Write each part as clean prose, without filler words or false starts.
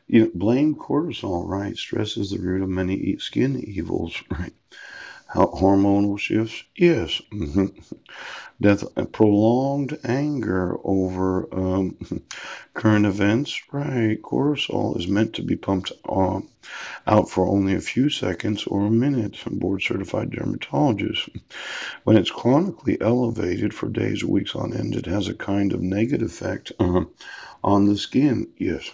Blame cortisol, right? Stress is the root of many skin evils, right? Hormonal shifts, yes. Death, prolonged anger over current events, right? Cortisol is meant to be pumped out for only a few seconds or a minute. Board certified dermatologist. When it's chronically elevated for days or weeks on end, it has a kind of negative effect on the skin. Yes.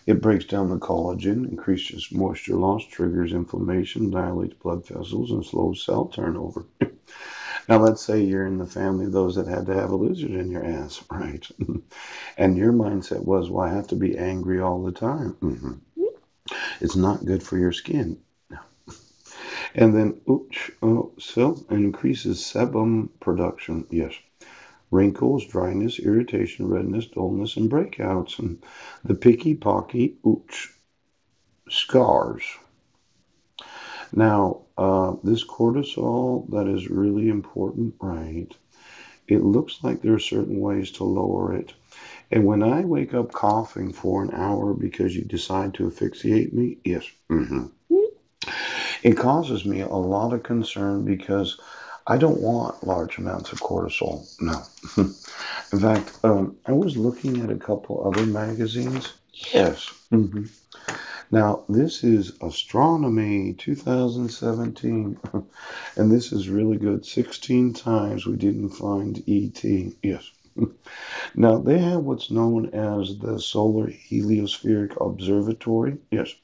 It breaks down the collagen, increases moisture loss, triggers inflammation, dilates blood vessels, and slows cell turnover. Now, let's say you're in the family of those that had to have a lizard in your ass, right? And your mindset was, well, I have to be angry all the time. It's not good for your skin. And then, so increases sebum production. Yes. Wrinkles, dryness, irritation, redness, dullness, and breakouts. And the picky pocky, scars. Now, this cortisol that is really important, right? It looks like there are certain ways to lower it. And when I wake up coughing for an hour because you decide to asphyxiate me, yes, it causes me a lot of concern because I don't want large amounts of cortisol. No. In fact, I was looking at a couple other magazines. Yes. Now, this is Astronomy 2017, and this is really good. 16 times we didn't find ET. Yes. Now, they have what's known as the Solar Heliospheric Observatory. Yes.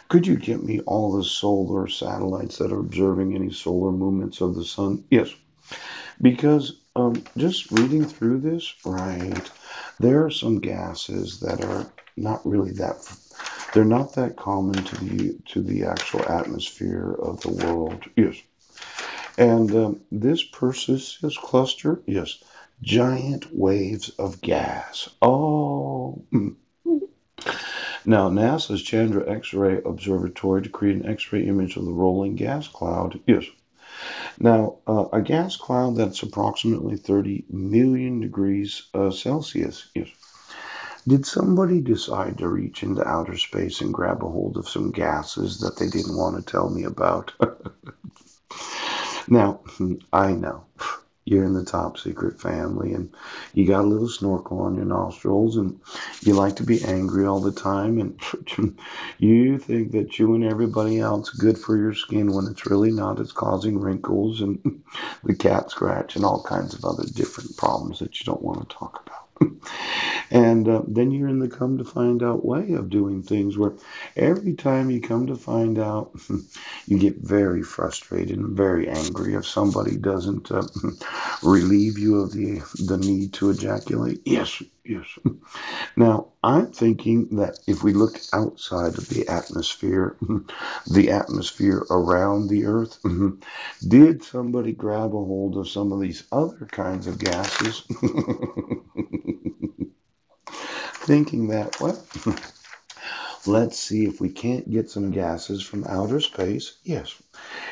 Could you get me all the solar satellites that are observing any solar movements of the sun? Yes. Because just reading through this, right, there are some gases that are not really that, they're not that common to the actual atmosphere of the world. Yes. And this Perseus cluster, yes, giant waves of gas. Oh. Now, NASA's Chandra X-ray Observatory to create an X-ray image of the rolling gas cloud. Yes. Now, a gas cloud that's approximately 30 million degrees Celsius. Yes. Did somebody decide to reach into outer space and grab a hold of some gases that they didn't want to tell me about? Now, I know you're in the top secret family and you got a little snorkel on your nostrils and you like to be angry all the time and you think that chewing everybody else good for your skin when it's really not. It's causing wrinkles and the cat scratch and all kinds of other different problems that you don't want to talk about. And then you're in the come to find out way of doing things where every time you come to find out, you get very frustrated and very angry if somebody doesn't relieve you of the need to ejaculate. Yes, yes. Now, I'm thinking that if we look outside of the atmosphere around the Earth, did somebody grab a hold of some of these other kinds of gases? Thinking that, well, let's see if we can't get some gases from outer space. Yes.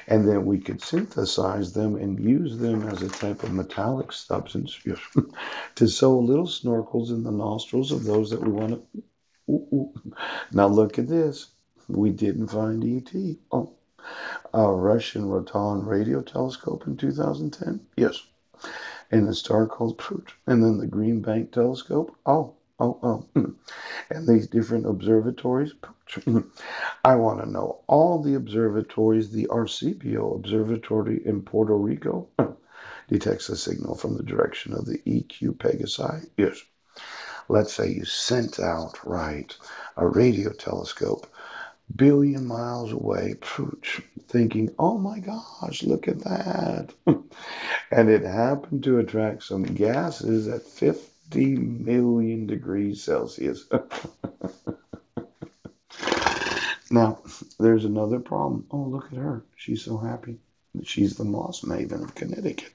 And then we could synthesize them and use them as a type of metallic substance. Yes. To sew little snorkels in the nostrils of those that we want to. Ooh, ooh. Now look at this. We didn't find ET. Oh, a Russian Rotan radio telescope in 2010. Yes. And a star called Prout. And then the Green Bank telescope. Oh. And these different observatories. I want to know all the observatories. The Arcipio Observatory in Puerto Rico detects a signal from the direction of the EQ Pegasi. Yes. Let's say you sent out, right, a radio telescope billion miles away, thinking, oh my gosh, look at that. And it happened to attract some gases at 50 million degrees Celsius. Now, there's another problem. Oh, look at her. She's so happy. She's the moss maven of Connecticut.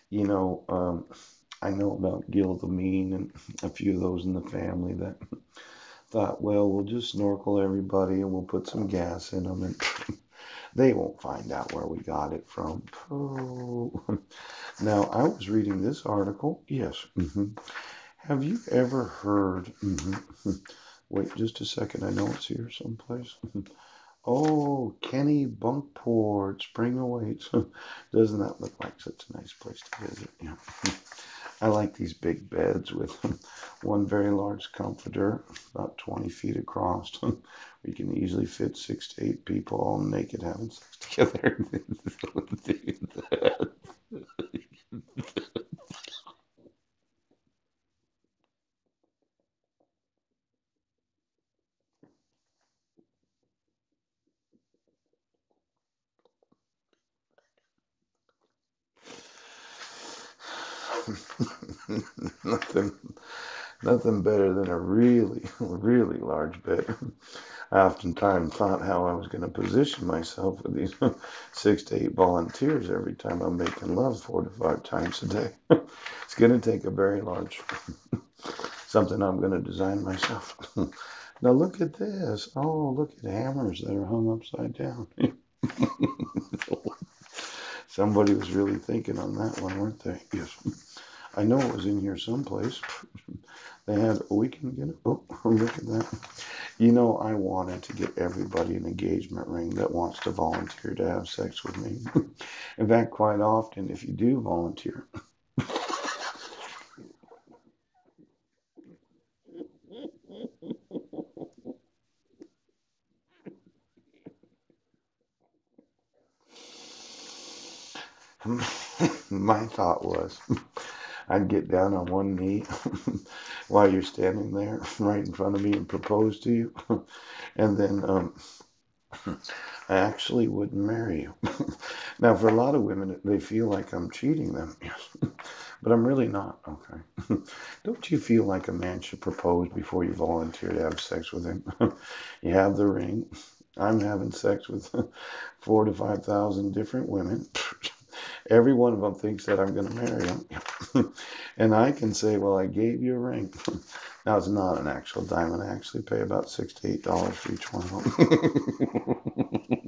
You know, I know about Gil the Mean and a few of those in the family that Thought, well, we'll just snorkel everybody and we'll put some gas in them and they won't find out where we got it from. Oh. Now, I was reading this article. Yes. Have you ever heard? Wait just a second. I know it's here someplace. Oh, Kenny Bunkport, Spring Awaits. Doesn't that look like such a nice place to visit? Yeah. I like these big beds with one very large comforter, about 20 feet across. We can easily fit 6 to 8 people all naked having sex together. nothing, nothing better than a really, really large bed. I oftentimes thought how I was going to position myself with these 6 to 8 volunteers every time I'm making love 4 to 5 times a day. It's going to take a very large something I'm going to design myself. Now look at this. Oh, look at hammers that are hung upside down. Somebody was really thinking on that one, weren't they? Yes. I know it was in here someplace. They had, we can get it. Oh, look at that. You know, I wanted to get everybody an engagement ring that wants to volunteer to have sex with me. In fact, quite often, if you do volunteer, my thought was I'd get down on one knee while you're standing there right in front of me and propose to you. And then I actually wouldn't marry you. Now, for a lot of women, they feel like I'm cheating them. Yes. But I'm really not. Okay. Don't you feel like a man should propose before you volunteer to have sex with him? You have the ring. I'm having sex with 4 to 5 thousand different women. Every one of them thinks that I'm going to marry them. And I can say, well, I gave you a ring. Now, it's not an actual diamond. I actually pay about $6 to $8 for each one of them.